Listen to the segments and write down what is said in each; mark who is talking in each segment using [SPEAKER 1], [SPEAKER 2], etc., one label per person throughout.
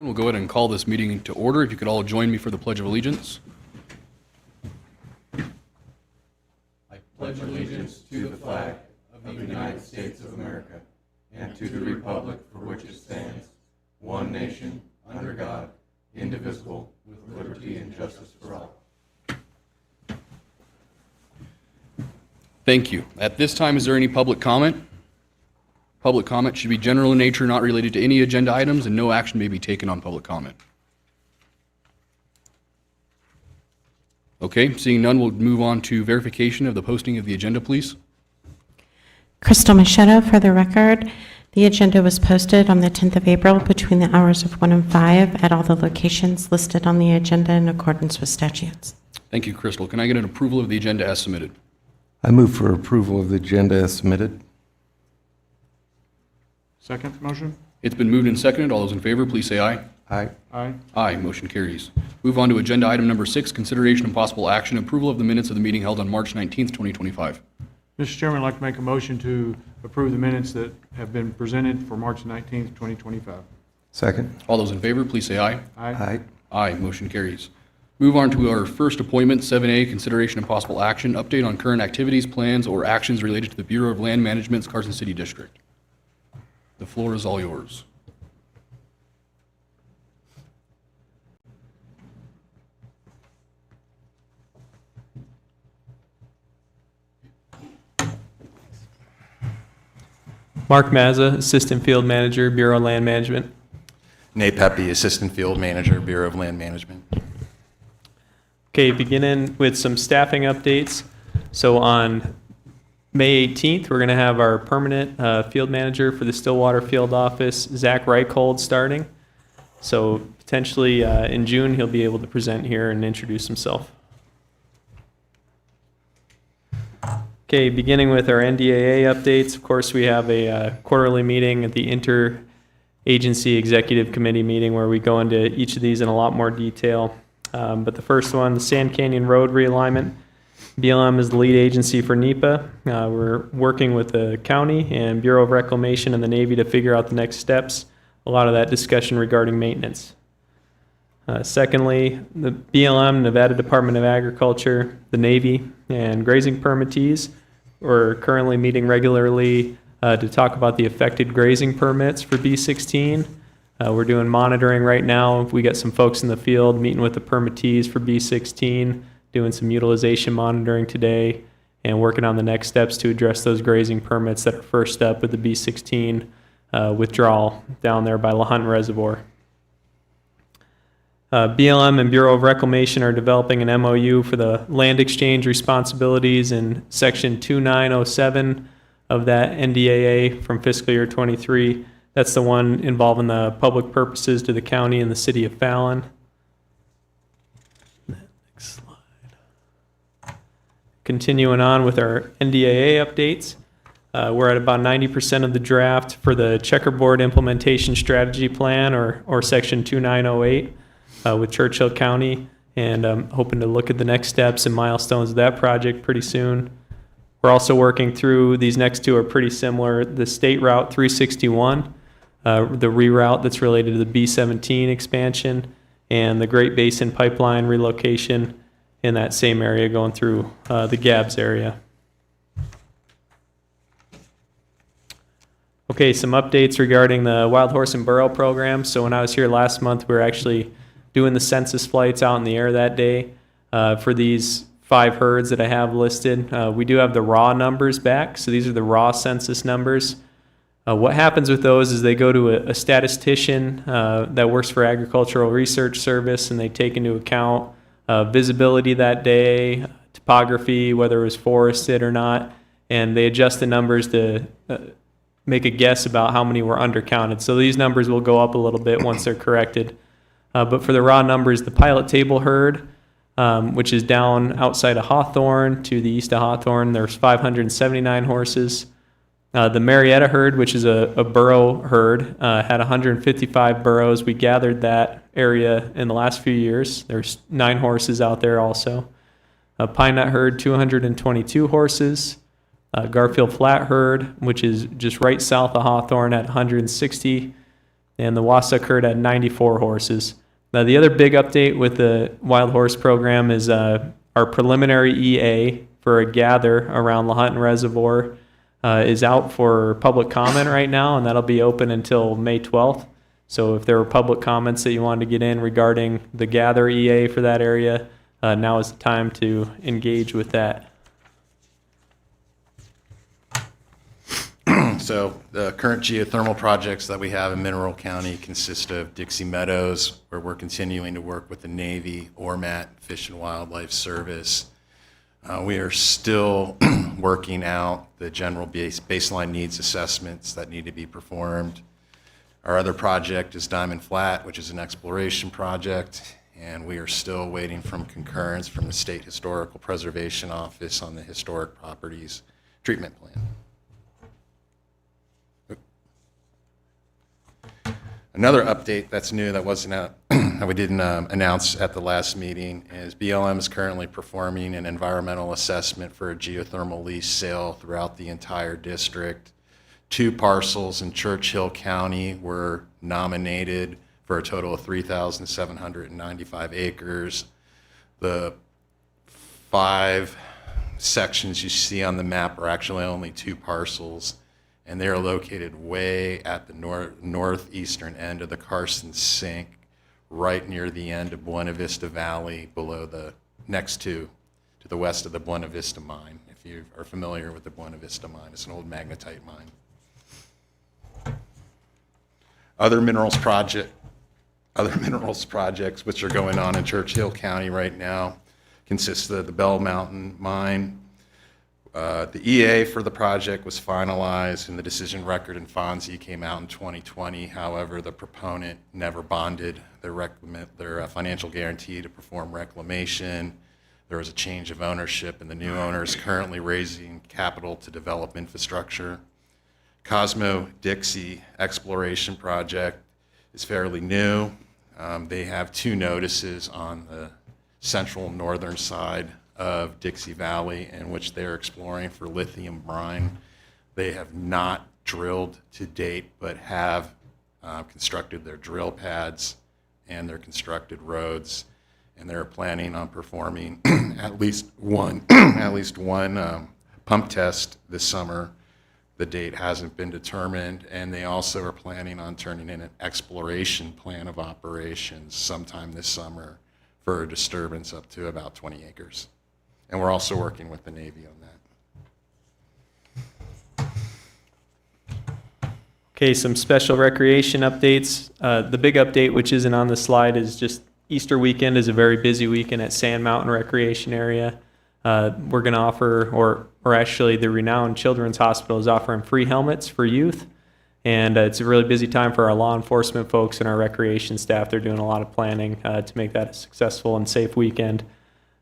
[SPEAKER 1] We'll go ahead and call this meeting to order. If you could all join me for the Pledge of Allegiance. I pledge allegiance to the flag of the United States of America and to the republic for which it stands, one nation, under God, indivisible, with liberty and justice for all. Thank you. At this time, is there any public comment? Public comment should be general in nature, not related to any agenda items, and no action may be taken on public comment. Okay, seeing none, we'll move on to verification of the posting of the agenda, please.
[SPEAKER 2] Crystal Machado, for the record, the agenda was posted on the 10th of April between the hours of 1 and 5 at all the locations listed on the agenda in accordance with statutes.
[SPEAKER 1] Thank you, Crystal. Can I get an approval of the agenda as submitted?
[SPEAKER 3] I move for approval of the agenda as submitted.
[SPEAKER 4] Second motion?
[SPEAKER 1] It's been moved and seconded. All those in favor, please say aye.
[SPEAKER 3] Aye.
[SPEAKER 4] Aye.
[SPEAKER 1] Aye, motion carries. Move on to agenda item number 6, consideration and possible action, approval of the minutes of the meeting held on March 19th, 2025.
[SPEAKER 4] Mr. Chairman, I'd like to make a motion to approve the minutes that have been presented for March 19th, 2025.
[SPEAKER 3] Second.
[SPEAKER 1] All those in favor, please say aye.
[SPEAKER 3] Aye.
[SPEAKER 1] Aye, motion carries. Move on to our first appointment, 7A, consideration and possible action, update on current activities, plans, or actions related to the Bureau of Land Management's Carson City District. The floor is all yours.
[SPEAKER 5] Mark Mazza, Assistant Field Manager, Bureau of Land Management.
[SPEAKER 6] Nate Pepe, Assistant Field Manager, Bureau of Land Management.
[SPEAKER 5] Okay, beginning with some staffing updates. So on May 18th, we're going to have our permanent field manager for the Stillwater Field Office, Zach Reichhold, starting. So potentially in June, he'll be able to present here and introduce himself. Okay, beginning with our NDAA updates. Of course, we have a quarterly meeting at the Interagency Executive Committee meeting where we go into each of these in a lot more detail. But the first one, the Sand Canyon Road realignment. BLM is the lead agency for NEPA. We're working with the county and Bureau of Reclamation and the Navy to figure out the next steps. A lot of that discussion regarding maintenance. Secondly, the BLM, Nevada Department of Agriculture, the Navy, and grazing permittees are currently meeting regularly to talk about the affected grazing permits for B16. We're doing monitoring right now. We got some folks in the field meeting with the permittees for B16, doing some utilization monitoring today, and working on the next steps to address those grazing permits that are first up with the B16 withdrawal down there by LaHunt Reservoir. BLM and Bureau of Reclamation are developing an MOU for the land exchange responsibilities in Section 2907 of that NDAA from fiscal year 23. That's the one involving the public purposes to the county and the city of Fallon. Next slide. Continuing on with our NDAA updates. We're at about 90% of the draft for the Checkerboard Implementation Strategy Plan, or Section 2908, with Churchill County, and I'm hoping to look at the next steps and milestones of that project pretty soon. We're also working through, these next two are pretty similar, the State Route 361, the reroute that's related to the B17 expansion, and the Great Basin Pipeline relocation in that same area going through the Gabbs area. Okay, some updates regarding the Wild Horse and Burro program. So when I was here last month, we were actually doing the census flights out in the air that day for these 5 herds that I have listed. We do have the raw numbers back, so these are the raw census numbers. What happens with those is they go to a statistician that works for Agricultural Research Service, and they take into account visibility that day, topography, whether it was forested or not, and they adjust the numbers to make a guess about how many were undercounted. So these numbers will go up a little bit once they're corrected. But for the raw numbers, the Pilot Table herd, which is down outside of Hawthorne to the east of Hawthorne, there's 579 horses. The Marietta herd, which is a burro herd, had 155 burros. We gathered that area in the last few years. There's 9 horses out there also. Pine Nut herd, 222 horses. Garfield Flat herd, which is just right south of Hawthorne, at 160 and the Wasatch herd had 94 horses. Now, the other big update with the wild horse program is our preliminary EA for a gather around LaHunton Reservoir is out for public comment right now, and that'll be open until May 12th. So if there were public comments that you wanted to get in regarding the gather EA for that area, now is the time to engage with that.
[SPEAKER 6] So the current geothermal projects that we have in Mineral County consist of Dixie Meadows, where we're continuing to work with the Navy, ORMAT, Fish and Wildlife Service. We are still working out the general baseline needs assessments that need to be performed. Our other project is Diamond Flat, which is an exploration project, and we are still waiting from concurrence from the State Historical Preservation Office on the historic properties treatment plan. Another update that's new that wasn't out, that we didn't announce at the last meeting is BLM is currently performing an environmental assessment for a geothermal lease sale throughout the entire district. 2 parcels in Churchill County were nominated for a total of 3,795 acres. The 5 sections you see on the map are actually only 2 parcels, and they are located way at the northeastern end of the Carson Sink, right near the end of Buena Vista Valley, below the next to the west of the Buena Vista mine. If you are familiar with the Buena Vista mine, it's an old magnetite mine. Other minerals projects which are going on in Churchill County right now consist of the Bell Mountain mine. The EA for the project was finalized and the decision record in FONSI came out in 2020. However, the proponent never bonded their financial guarantee to perform reclamation. There was a change of ownership, and the new owner is currently raising capital to develop infrastructure. Cosmo Dixie exploration project is fairly new. They have 2 notices on the central northern side of Dixie Valley in which they're exploring for lithium brine. They have not drilled to date, but have constructed their drill pads and their constructed roads, and they're planning on performing at least one pump test this summer. The date hasn't been determined, and they also are planning on turning in an exploration plan of operations sometime this summer for a disturbance up to about 20 acres. And we're also working with the Navy on that.
[SPEAKER 5] Okay, some special recreation updates. The big update, which isn't on the slide, is just Easter weekend is a very busy weekend at Sand Mountain Recreation Area. We're going to offer, or actually the renowned Children's Hospital is offering free helmets for youth. And it's a really busy time for our law enforcement folks and our recreation staff. They're doing a lot of planning to make that a successful and safe weekend.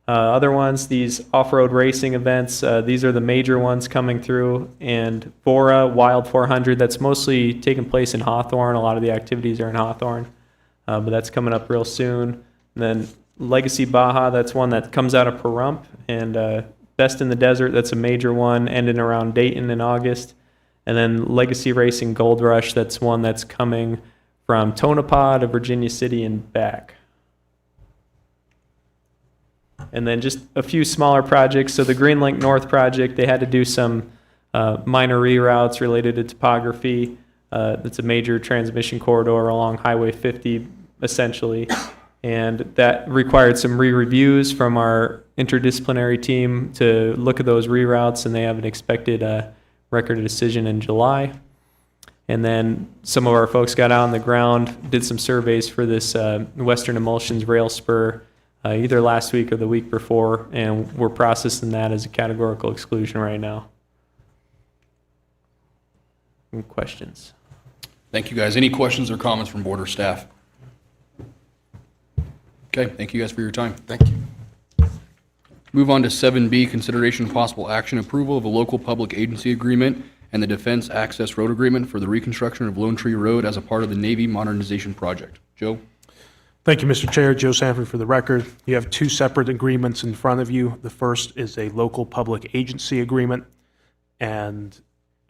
[SPEAKER 5] Other ones, these off-road racing events, these are the major ones coming through. And Bora Wild 400, that's mostly taking place in Hawthorne. A lot of the activities are in Hawthorne, but that's coming up real soon. And then Legacy Baja, that's one that comes out of Pahrump. And Best in the Desert, that's a major one, ending around Dayton in August. And then Legacy Racing Gold Rush, that's one that's coming from Tonopah to Virginia City and back. And then just a few smaller projects. So the Green Link North project, they had to do some minor reroutes related to topography. It's a major transmission corridor along Highway 50, essentially. And that required some re-reviews from our interdisciplinary team to look at those reroutes, and they have an expected record of decision in July. And then some of our folks got out on the ground, did some surveys for this Western Emulsions rail spur either last week or the week before, and we're processing that as a categorical exclusion right now. Any questions?
[SPEAKER 7] Thank you, guys. Any questions or comments from board or staff? Okay, thank you guys for your time.
[SPEAKER 6] Thank you.
[SPEAKER 7] Move on to 7B, consideration of possible action approval of a local public agency agreement and the Defense Access Road Agreement for the reconstruction of Lone Tree Road as a part of the Navy Modernization Project. Joe?
[SPEAKER 8] Thank you, Mr. Chair. Joe Sanford for the record. You have 2 separate agreements in front of you. The first is a local public agency agreement, and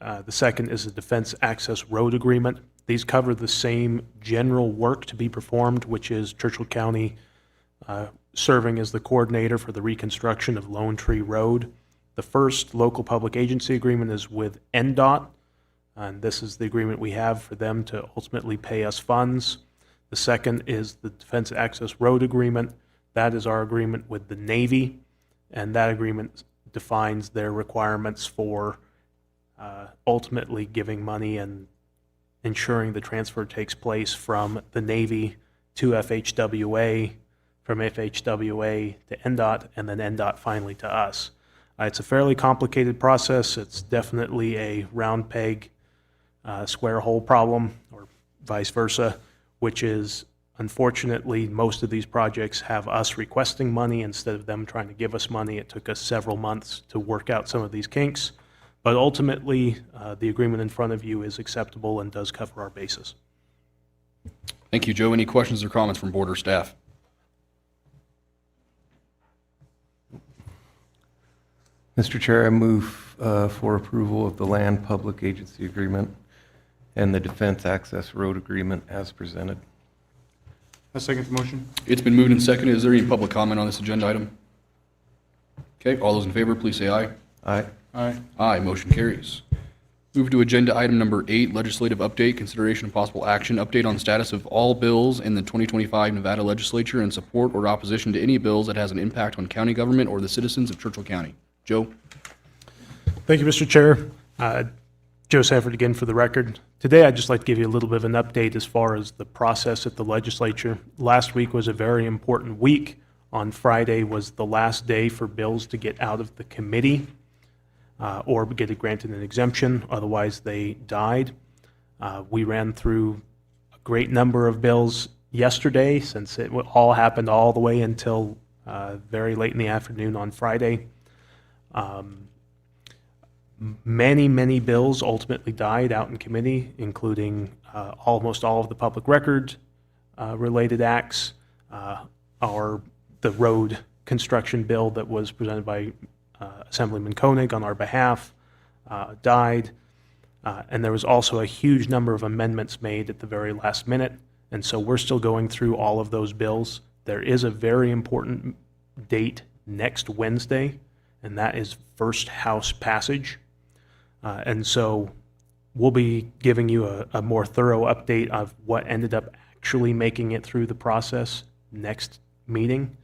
[SPEAKER 8] The second is a Defense Access Road Agreement. These cover the same general work to be performed, which is Churchill County serving as the coordinator for the reconstruction of Lone Tree Road. The first local public agency agreement is with NDOT, and this is the agreement we have for them to ultimately pay us funds. The second is the Defense Access Road Agreement. That is our agreement with the Navy, and that agreement defines their requirements for ultimately giving money and ensuring the transfer takes place from the Navy to FHWA, from FHWA to NDOT, and then NDOT finally to us. It's a fairly complicated process. It's definitely a round peg, square hole problem, or vice versa, which is, unfortunately, most of these projects have us requesting money instead of them trying to give us money. It took us several months to work out some of these kinks, but ultimately, the agreement in front of you is acceptable and does cover our bases.
[SPEAKER 7] Thank you, Joe. Any questions or comments from board or staff?
[SPEAKER 3] Mr. Chair, I move for approval of the Land Public Agency Agreement and the Defense Access Road Agreement as presented.
[SPEAKER 4] I second the motion.
[SPEAKER 7] It's been moved and seconded. Is there any public comment on this agenda item? Okay, all those in favor, please say aye.
[SPEAKER 3] Aye.
[SPEAKER 4] Aye.
[SPEAKER 7] Aye, motion carries. Move to agenda item number 8, legislative update, consideration of possible action, update on status of all bills in the 2025 Nevada legislature and support or opposition to any bills that has an impact on county government or the citizens of Churchill County. Joe?
[SPEAKER 8] Thank you, Mr. Chair. Joe Sanford again for the record. Today, I'd just like to give you a little bit of an update as far as the process at the legislature. Last week was a very important week. On Friday was the last day for bills to get out of the committee or get granted an exemption, otherwise they died. We ran through a great number of bills yesterday, since it all happened all the way until very late in the afternoon on Friday. Many bills ultimately died out in committee, including almost all of the public record related acts, the road construction bill that was presented by Assemblyman Koenig on our behalf died, and there was also a huge number of amendments made at the very last minute, and so we're still going through all of those bills. There is a very important date next Wednesday, and that is first House passage. And so we'll be giving you a more thorough update of what ended up actually making it through the process next meeting.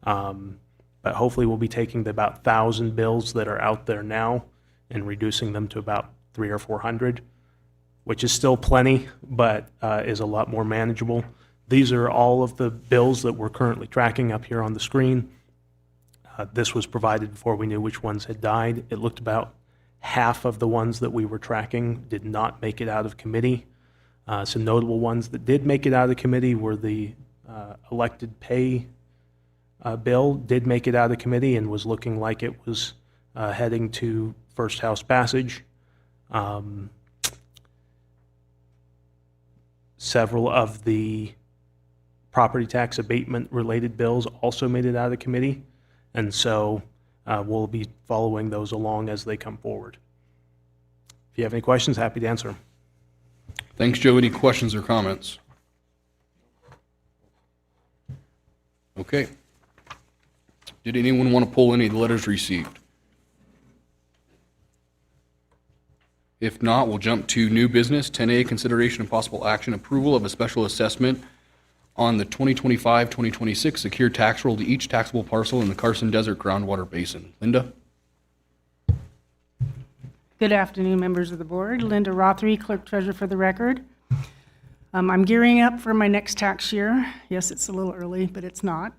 [SPEAKER 8] But hopefully we'll be taking the about 1,000 bills that are out there now and reducing them to about 300 or 400, which is still plenty, but is a lot more manageable. These are all of the bills that we're currently tracking up here on the screen. This was provided before we knew which ones had died. It looked about half of the ones that we were tracking did not make it out of committee. Some notable ones that did make it out of committee were the elected pay bill did make it out of committee and was looking like it was heading to first House passage. Several of the property tax abatement related bills also made it out of committee, and so we'll be following those along as they come forward. If you have any questions, happy to answer them.
[SPEAKER 7] Thanks, Joe. Any questions or comments? Okay. Did anyone want to pull any of the letters received? If not, we'll jump to new business. 10A, consideration of possible action, approval of a special assessment on the 2025-2026 secure tax roll to each taxable parcel in the Carson Desert groundwater basin. Linda?
[SPEAKER 9] Good afternoon, members of the board. Linda Rothery, Clerk Treasurer for the record. I'm gearing up for my next tax year. Yes, it's a little early, but it's not.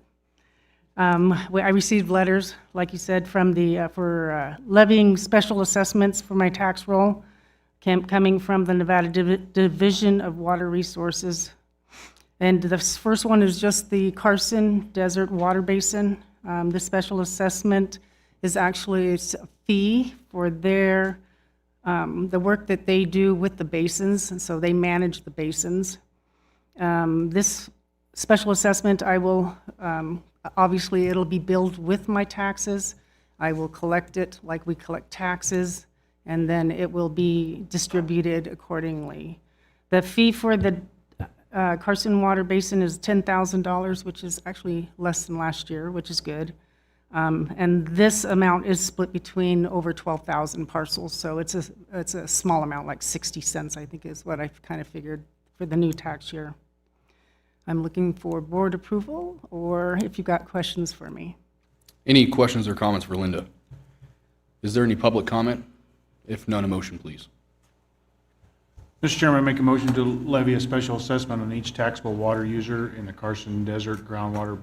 [SPEAKER 9] I received letters, like you said, from for levying special assessments for my tax roll, coming from the Nevada Division of Water Resources. And the first one is just the Carson Desert Water Basin. This special assessment is actually a fee for the work that they do with the basins, and so they manage the basins. This special assessment, I will, obviously it'll be billed with my taxes. I will collect it like we collect taxes, and then it will be distributed accordingly. The fee for the Carson Water Basin is $10,000, which is actually less than last year, which is good. And this amount is split between over 12,000 parcels, so it's a small amount, like 60 cents, I think is what I've kind of figured for the new tax year. I'm looking for board approval, or if you've got questions for me.
[SPEAKER 7] Any questions or comments for Linda? Is there any public comment? If none, a motion, please.
[SPEAKER 4] Mr. Chairman, I make a motion to levy a special assessment on each taxable water user in the Carson Desert groundwater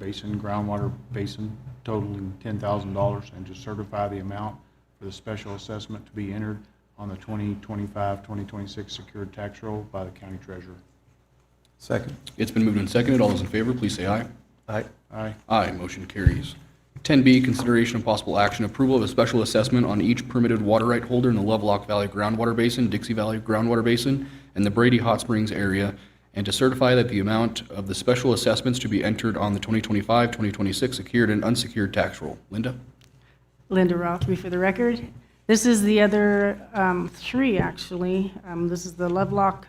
[SPEAKER 4] basin totaling $10,000, and to certify the amount for the special assessment to be entered on the 2025-2026 secured tax roll by the county treasurer.
[SPEAKER 3] Second.
[SPEAKER 7] It's been moved and seconded. All those in favor, please say aye.
[SPEAKER 3] Aye.
[SPEAKER 4] Aye.
[SPEAKER 7] Aye, motion carries. 10B, consideration and possible action, approval of a special assessment on each permitted water right holder in the Lovelock Valley Groundwater Basin, Dixie Valley Groundwater Basin, and the Brady Hot Springs area, and to certify that the amount of the special assessments to be entered on the 2025-2026 secured and unsecured tax roll. Linda?
[SPEAKER 9] Linda Rothry for the record. This is the other three, actually. This is the Lovelock,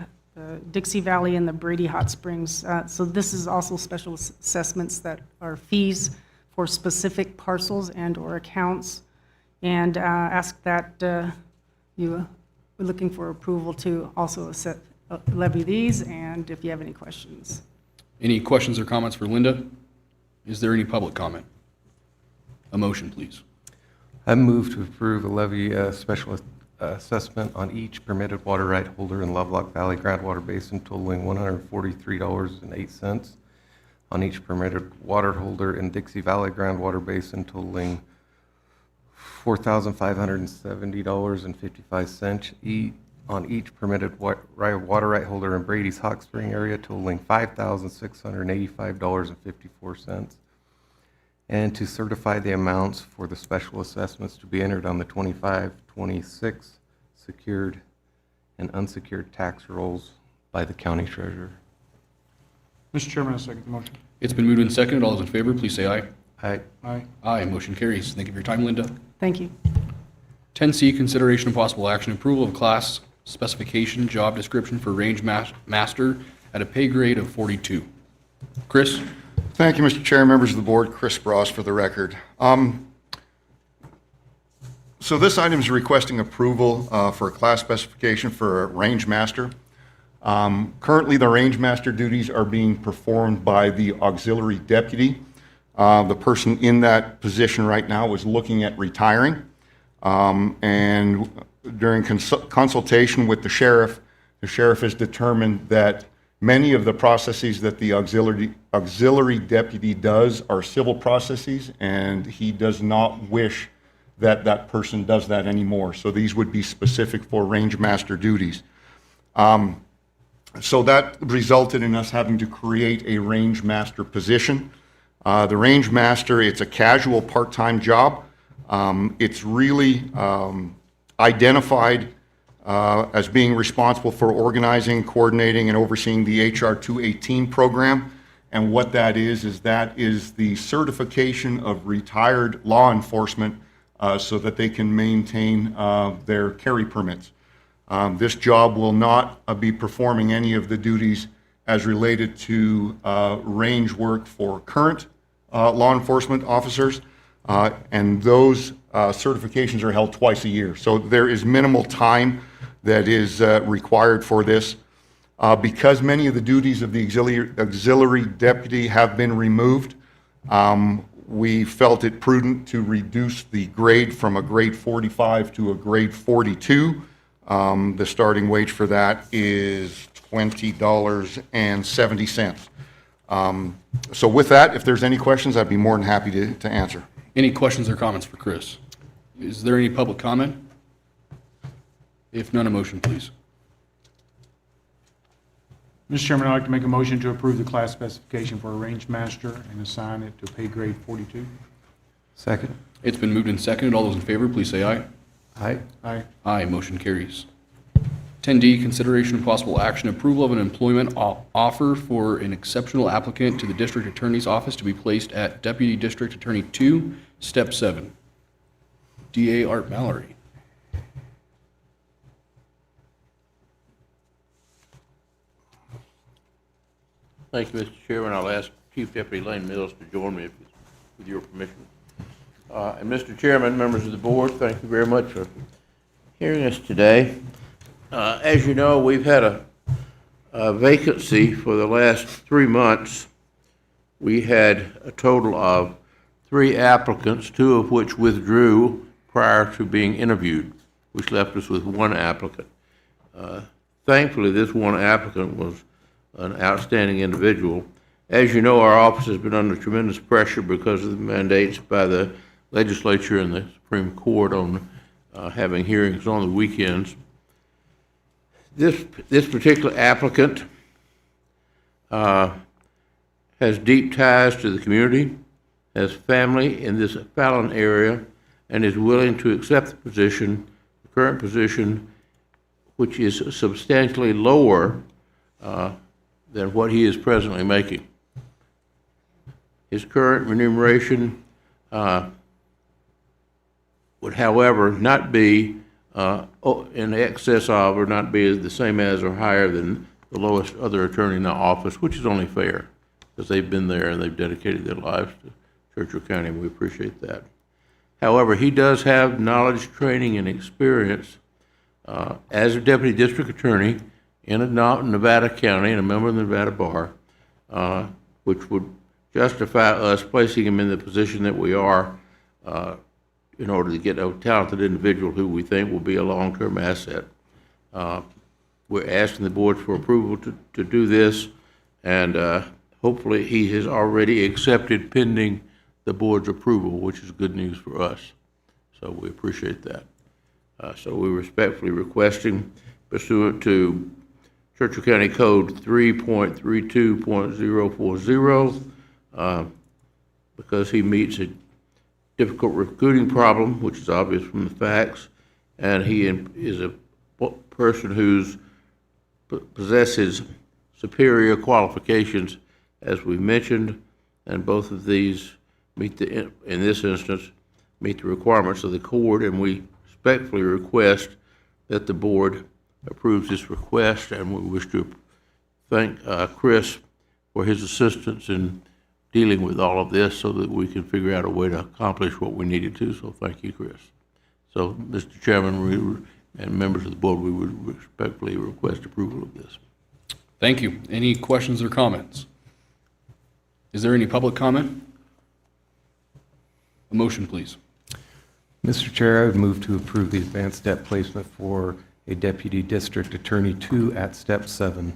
[SPEAKER 9] Dixie Valley, and the Brady Hot Springs. So this is also special assessments that are fees for specific parcels and/or accounts, and ask that we're looking for approval to also levy these, and if you have any questions.
[SPEAKER 7] Any questions or comments for Linda? Is there any public comment? A motion, please.
[SPEAKER 3] I move to approve a levy special assessment on each permitted water right holder in Lovelock Valley Groundwater Basin totaling $143.08, on each permitted water holder in Dixie Valley Groundwater Basin totaling $4,570.55, on each permitted water right holder in Brady's Hot Spring area totaling $5,685.54, and to certify the amounts for the special assessments to be entered on the 25-26 secured and unsecured tax rolls by the county treasurer.
[SPEAKER 4] Mr. Chairman, I second the motion.
[SPEAKER 7] It's been moved and seconded. All those in favor, please say aye.
[SPEAKER 3] Aye.
[SPEAKER 4] Aye.
[SPEAKER 7] Aye, motion carries. Thank you for your time, Linda.
[SPEAKER 9] Thank you.
[SPEAKER 7] 10C, consideration and possible action, approval of class specification job description for range master at a pay grade of 42. Chris?
[SPEAKER 10] Thank you, Mr. Chair, members of the board. Chris Bross for the record. So this item is requesting approval for a class specification for a range master. Currently, the range master duties are being performed by the auxiliary deputy. The person in that position right now is looking at retiring. And during consultation with the sheriff has determined that many of the processes that the auxiliary deputy does are civil processes, and he does not wish that that person does that anymore. So these would be specific for range master duties. So that resulted in us having to create a range master position. The range master, it's a casual part-time job. It's really identified as being responsible for organizing, coordinating, and overseeing the HR 218 program. And what that is the certification of retired law enforcement so that they can maintain their carry permits. This job will not be performing any of the duties as related to range work for current law enforcement officers, and those certifications are held twice a year. So there is minimal time that is required for this. Because many of the duties of the auxiliary deputy have been removed, we felt it prudent to reduce the grade from a grade 45 to a grade 42. The starting wage for that is $20.70. So with that, if there's any questions, I'd be more than happy to answer.
[SPEAKER 7] Any questions or comments for Chris? Is there any public comment? If none, a motion, please.
[SPEAKER 4] Mr. Chairman, I'd like to make a motion to approve the class specification for a range master and assign it to pay grade 42.
[SPEAKER 3] Second.
[SPEAKER 7] It's been moved and seconded. All those in favor, please say aye.
[SPEAKER 3] Aye.
[SPEAKER 4] Aye.
[SPEAKER 7] Aye, motion carries. 10D, consideration and possible action, approval of an employment offer for an exceptional applicant to the District Attorney's Office to be placed at Deputy District Attorney 2, Step 7. DA Art Mallory.
[SPEAKER 11] Thank you, Mr. Chairman. I'll ask Chief Deputy Lane Mills to join me with your permission. And Mr. Chairman, members of the board, thank you very much for hearing us today. As you know, we've had a vacancy for the last 3 months. We had a total of 3 applicants, 2 of which withdrew prior to being interviewed, which left us with 1 applicant. Thankfully, this 1 applicant was an outstanding individual. As you know, our office has been under tremendous pressure because of the mandates by the legislature and the Supreme Court on having hearings on the weekends. This particular applicant has deep ties to the community, has family in this Fallon area, and is willing to accept the position, the current position, which is substantially lower than what he is presently making. His current remuneration would, however, not be in excess of or not be the same as or higher than the lowest other attorney in the office, which is only fair because they've been there and they've dedicated their lives to Churchill County, and we appreciate that. However, he does have knowledge, training, and experience as a deputy district attorney in Nevada County and a member of the Nevada Bar, which would justify us placing him in the position that we are in order to get a talented individual who we think will be a long-term asset. We're asking the board for approval to do this, and hopefully he has already accepted pending the board's approval, which is good news for us. So we appreciate that. So we're respectfully requesting, pursuant to Churchill County Code 3.32.040, because he meets a difficult recruiting problem, which is obvious from the facts, and he is a person who possesses superior qualifications, as we mentioned, and both of these meet in this instance, meet the requirements of the court, and we respectfully request that the board approves this request, and we wish to thank Chris for his assistance in dealing with all of this so that we can figure out a way to accomplish what we needed to. So thank you, Chris. So, Mr. Chairman, and members of the board, we would respectfully request approval of this.
[SPEAKER 7] Thank you. Any questions or comments? Is there any public comment? A motion, please.
[SPEAKER 3] Mr. Chair, I would move to approve the advanced step placement for a Deputy District Attorney 2 at Step 7.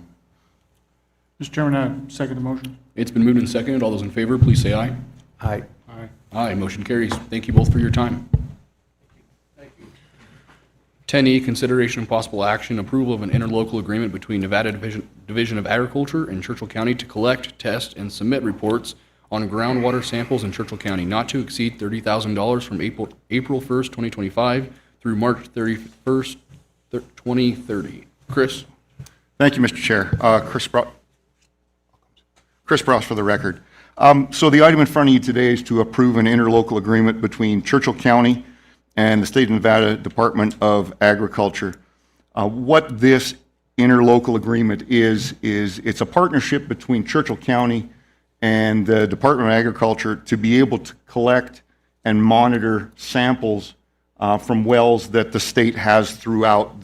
[SPEAKER 4] Mr. Chairman, I second the motion.
[SPEAKER 7] It's been moved and seconded. All those in favor, please say aye.
[SPEAKER 3] Aye.
[SPEAKER 4] Aye.
[SPEAKER 7] Aye, motion carries. Thank you both for your time. 10E, consideration and possible action, approval of an interlocal agreement between Nevada Division of Agriculture and Churchill County to collect, test, and submit reports on groundwater samples in Churchill County, not to exceed $30,000 from April 1st, 2025 through March 31st, 2030. Chris?
[SPEAKER 10] Thank you, Mr. Chair. Chris Bross for the record. So the item in front of you today is to approve an interlocal agreement between Churchill County and the State of Nevada Department of Agriculture. What this interlocal agreement is it's a partnership between Churchill County and the Department of Agriculture to be able to collect and monitor samples from wells that the state has throughout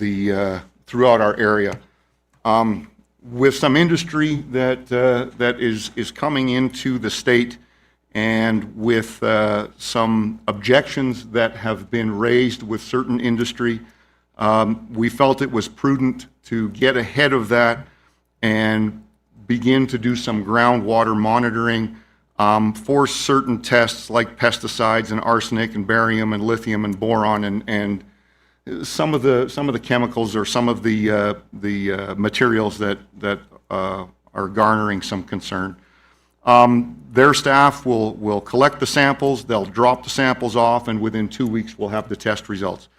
[SPEAKER 10] our area. With some industry that is coming into the state, and with some objections that have been raised with certain industry, we felt it was prudent to get ahead of that and begin to do some groundwater monitoring for certain tests like pesticides and arsenic and barium and lithium and boron and some of the chemicals or some of the materials that are garnering some concern. Their staff will collect the samples, they'll drop the samples off, and within 2 weeks we'll have the test results.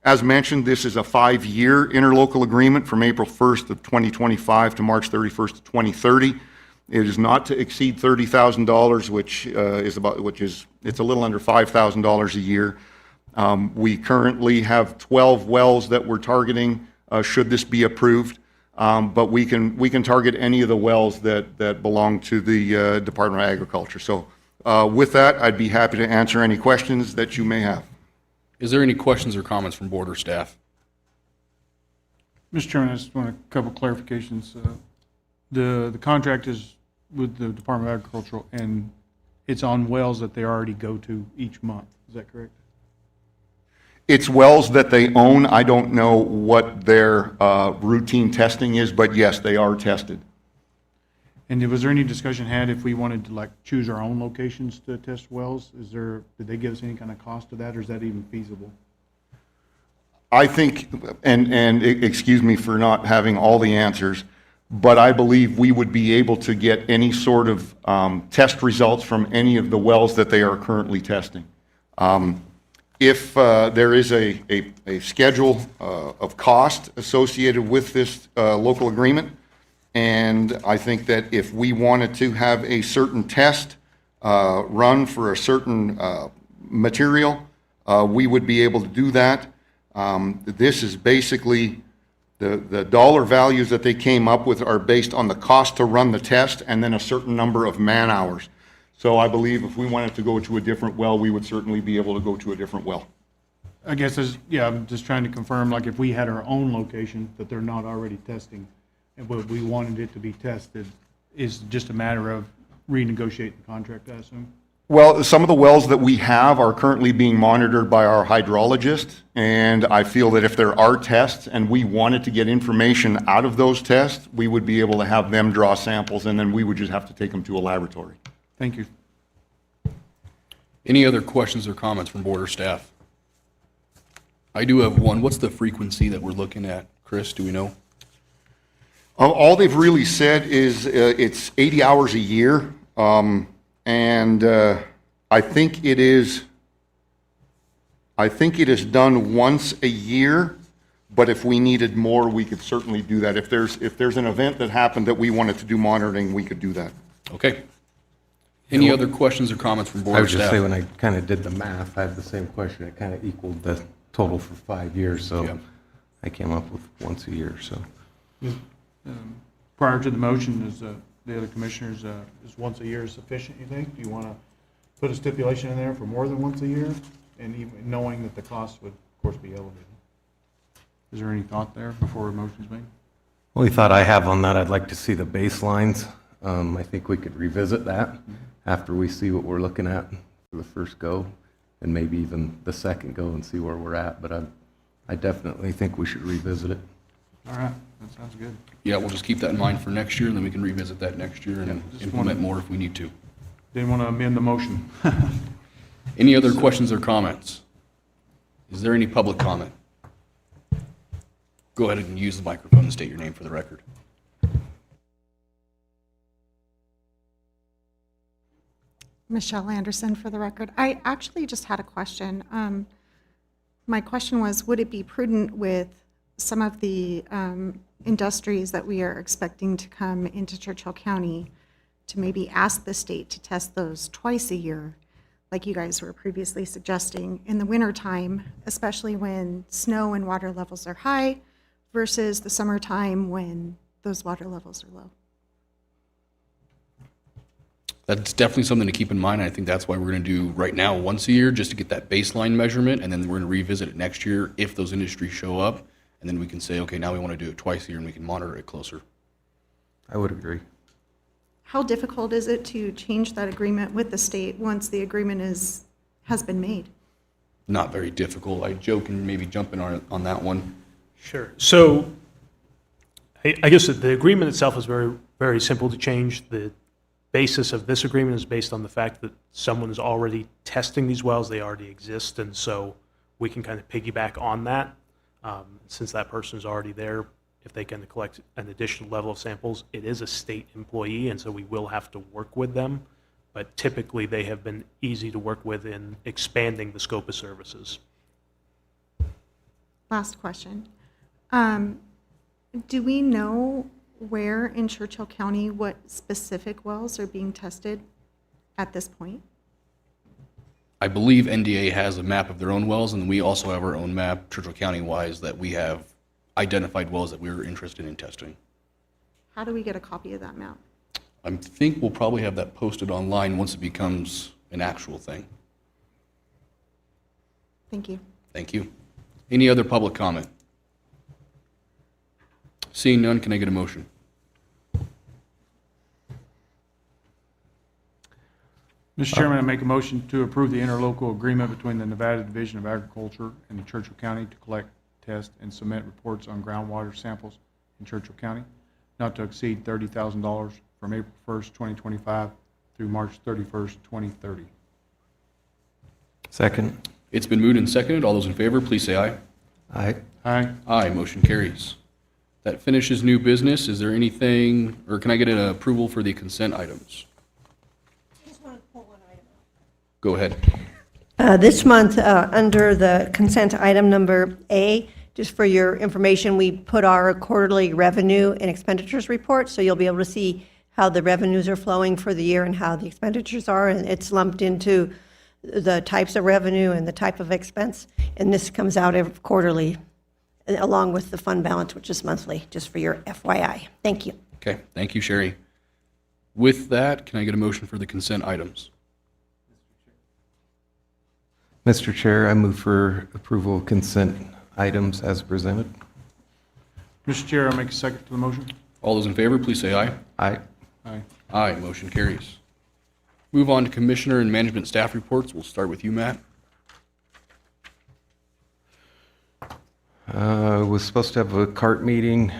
[SPEAKER 10] As mentioned, this is a 5-year interlocal agreement from April 1st of 2025 to March 31st of 2030. It is not to exceed $30,000, which it's a little under $5,000 a year. We currently have 12 wells that we're targeting should this be approved. but we can target any of the wells that belong to the Department of Agriculture. So with that, I'd be happy to answer any questions that you may have.
[SPEAKER 7] Is there any questions or comments from board or staff?
[SPEAKER 4] Mr. Chairman, I just want a couple clarifications. The contract is with the Department of Agriculture, and it's on wells that they already go to each month. Is that correct?
[SPEAKER 10] It's wells that they own. I don't know what their routine testing is, but yes, they are tested.
[SPEAKER 4] And was there any discussion had if we wanted to like choose our own locations to test wells? Did they give us any kind of cost to that, or is that even feasible?
[SPEAKER 10] I think, and excuse me for not having all the answers, but I believe we would be able to get any sort of test results from any of the wells that they are currently testing. If there is a schedule of cost associated with this local agreement, and I think that if we wanted to have a certain test run for a certain material, we would be able to do that. This is basically, the dollar values that they came up with are based on the cost to run the test and then a certain number of man hours. So I believe if we wanted to go to a different well, we would certainly be able to go to a different well.
[SPEAKER 4] I guess, I'm just trying to confirm, like if we had our own location that they're not already testing, and but we wanted it to be tested, is just a matter of renegotiating the contract, I assume?
[SPEAKER 10] Well, some of the wells that we have are currently being monitored by our hydrologist, and I feel that if there are tests and we wanted to get information out of those tests, we would be able to have them draw samples, and then we would just have to take them to a laboratory.
[SPEAKER 4] Thank you.
[SPEAKER 7] Any other questions or comments from board or staff? I do have one. What's the frequency that we're looking at? Chris, do we know?
[SPEAKER 10] All they've really said is it's 80 hours a year, and I think it is done once a year, but if we needed more, we could certainly do that. If there's an event that happened that we wanted to do monitoring, we could do that.
[SPEAKER 7] Okay. Any other questions or comments from
[SPEAKER 3] I
[SPEAKER 7] board or
[SPEAKER 3] would just
[SPEAKER 7] staff?
[SPEAKER 3] say, when I kind of did the math, I had the same question. It kind of equaled the total for 5 years, so
[SPEAKER 7] Yeah.
[SPEAKER 3] I came up with once a year, so.
[SPEAKER 4] Prior to the motion, is the other commissioners, is once a year sufficient, you think? Do you want to put a stipulation in there for more than once a year? And even knowing that the cost would, of course, be elevated. Is there any thought there before a motion's made?
[SPEAKER 3] Only thought I have on that, I'd like to see the baselines. I think we could revisit that after we see what we're looking at for the first go, and maybe even the second go and see where we're at, but I definitely think we should revisit it.
[SPEAKER 4] All right, that sounds good.
[SPEAKER 7] Yeah, we'll just keep that in mind for next year, and then we can revisit that next year and
[SPEAKER 4] just
[SPEAKER 7] implement
[SPEAKER 4] wanted-
[SPEAKER 7] more if we need to.
[SPEAKER 4] Didn't want to amend the motion.
[SPEAKER 7] Any other questions or comments? Is there any public comment? Go ahead and use the microphone and state your name for the record.
[SPEAKER 12] Michelle Anderson, for the record. I actually just had a question. My question was, would it be prudent with some of the industries that we are expecting to come into Churchill County to maybe ask the state to test those twice a year, like you guys were previously suggesting, in the wintertime, especially when snow and water levels are high, versus the summertime when those water levels are low?
[SPEAKER 7] That's definitely something to keep in mind. I think that's why we're going to do right now once a year, just to get that baseline measurement, and then we're going to revisit it next year if those industries show up, and then we can say, okay, now we want to do it twice a year, and we can monitor it closer.
[SPEAKER 3] I would agree.
[SPEAKER 12] How difficult is it to change that agreement with the state once the agreement has been made?
[SPEAKER 7] Not very difficult. Joe can maybe jump in on that one.
[SPEAKER 8] Sure. So I guess that the agreement itself is very, very simple to change. The basis of this agreement is based on the fact that someone is already testing these wells. They already exist, and so we can kind of piggyback on that. Since that person is already there, if they can collect an additional level of samples, it is a state employee, and so we will have to work with them. But typically, they have been easy to work with in expanding the scope of services.
[SPEAKER 12] Last question. Do we know where in Churchill County what specific wells are being tested at this point?
[SPEAKER 7] I believe NDA has a map of their own wells, and we also have our own map, Churchill County-wise, that we have identified wells that we were interested in testing.
[SPEAKER 12] How do we get a copy of that map?
[SPEAKER 7] I think we'll probably have that posted online once it becomes an actual thing.
[SPEAKER 12] Thank you.
[SPEAKER 7] Thank you. Any other public comment? Seeing none, can I get a motion?
[SPEAKER 4] Mr. Chairman, I make a motion to approve the interlocal agreement between the Nevada Division of Agriculture and the Churchill County to collect, test, and submit reports on groundwater samples in Churchill County, not to exceed $30,000 from April 1st, 2025 through March 31st, 2030.
[SPEAKER 3] Second.
[SPEAKER 7] It's been moved and seconded. All those in favor, please say aye.
[SPEAKER 3] Aye.
[SPEAKER 4] Aye.
[SPEAKER 7] Aye, motion carries. That finishes new business. Is there anything, or can I get an approval for the consent items? Go ahead.
[SPEAKER 13] This month, under the consent item number A, just for your information, we put our quarterly revenue and expenditures report, so you'll be able to see how the revenues are flowing for the year and how the expenditures are, and it's lumped into the types of revenue and the type of expense, and this comes out every quarterly, along with the fund balance, which is monthly, just for your FYI. Thank you.
[SPEAKER 7] Okay, thank you, Sherry. With that, can I get a motion for the consent items?
[SPEAKER 3] Mr. Chair, I move for approval of consent items as presented.
[SPEAKER 4] Mr. Chair, I make a second to the motion.
[SPEAKER 7] All those in favor, please say aye.
[SPEAKER 3] Aye.
[SPEAKER 4] Aye.
[SPEAKER 7] Aye, motion carries. Move on to Commissioner and Management Staff reports. We'll start with you, Matt.
[SPEAKER 3] Was supposed to have a CART meeting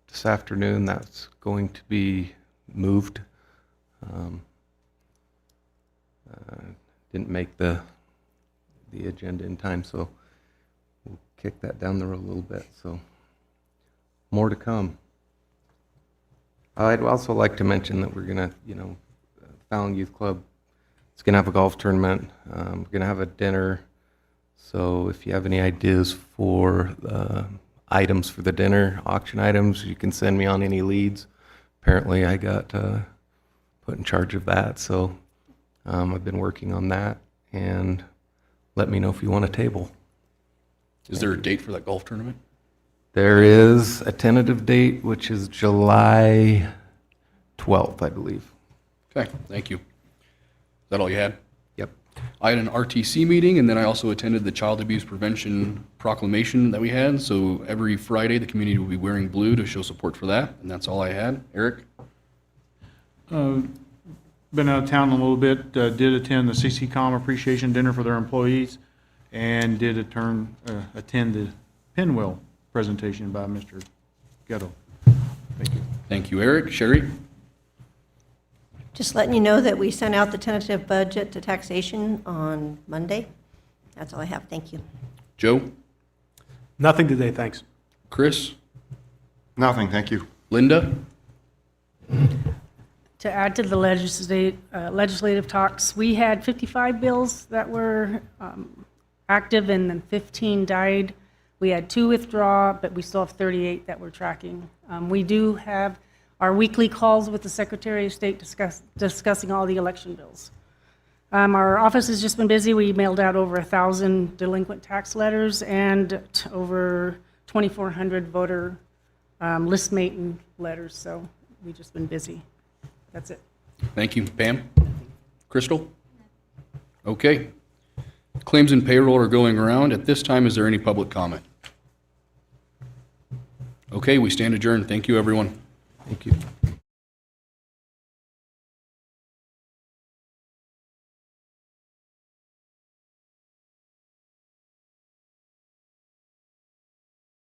[SPEAKER 3] this afternoon. That's going to be moved. Didn't make the agenda in time, so we'll kick that down the road a little bit. So more to come. I'd also like to mention that we're gonna, Fallon Youth Club is gonna have a golf tournament. We're gonna have a dinner. So if you have any ideas for items for the dinner, auction items, you can send me on any leads. Apparently I got put in charge of that, so I've been working on that, and let me know if you want a table.
[SPEAKER 7] Is there a date for that golf tournament?
[SPEAKER 3] There is a tentative date, which is July 12th, I believe.
[SPEAKER 7] Okay, thank you. Is that all you had?
[SPEAKER 3] Yep.
[SPEAKER 7] I had an RTC meeting, and then I also attended the Child Abuse Prevention Proclamation that we had. So every Friday, the community will be wearing blue to show support for that, and that's all I had. Eric?
[SPEAKER 4] Been out of town a little bit, did attend the CCCOM appreciation dinner for their employees, and did attend the Pinwheel presentation by Mr. Ghetto. Thank you.
[SPEAKER 7] Thank you, Eric. Sherry?
[SPEAKER 13] Just letting you know that we sent out the tentative budget to taxation on Monday. That's all I have. Thank you.
[SPEAKER 7] Joe?
[SPEAKER 8] Nothing today, thanks.
[SPEAKER 7] Chris?
[SPEAKER 10] Nothing, thank you.
[SPEAKER 7] Linda?
[SPEAKER 9] To add to the legislative talks, we had 55 bills that were active, and then 15 died. We had 2 withdraw, but we still have 38 that we're tracking. We do have our weekly calls with the Secretary of State discussing all the election bills. Our office has just been busy. We mailed out over 1,000 delinquent tax letters and over 2,400 voter list mating letters, so we've just been busy. That's it.
[SPEAKER 7] Thank you. Pam? Crystal? Okay. Claims and payroll are going around. At this time, is there any public comment? Okay, we stand adjourned. Thank you, everyone.
[SPEAKER 3] Thank you.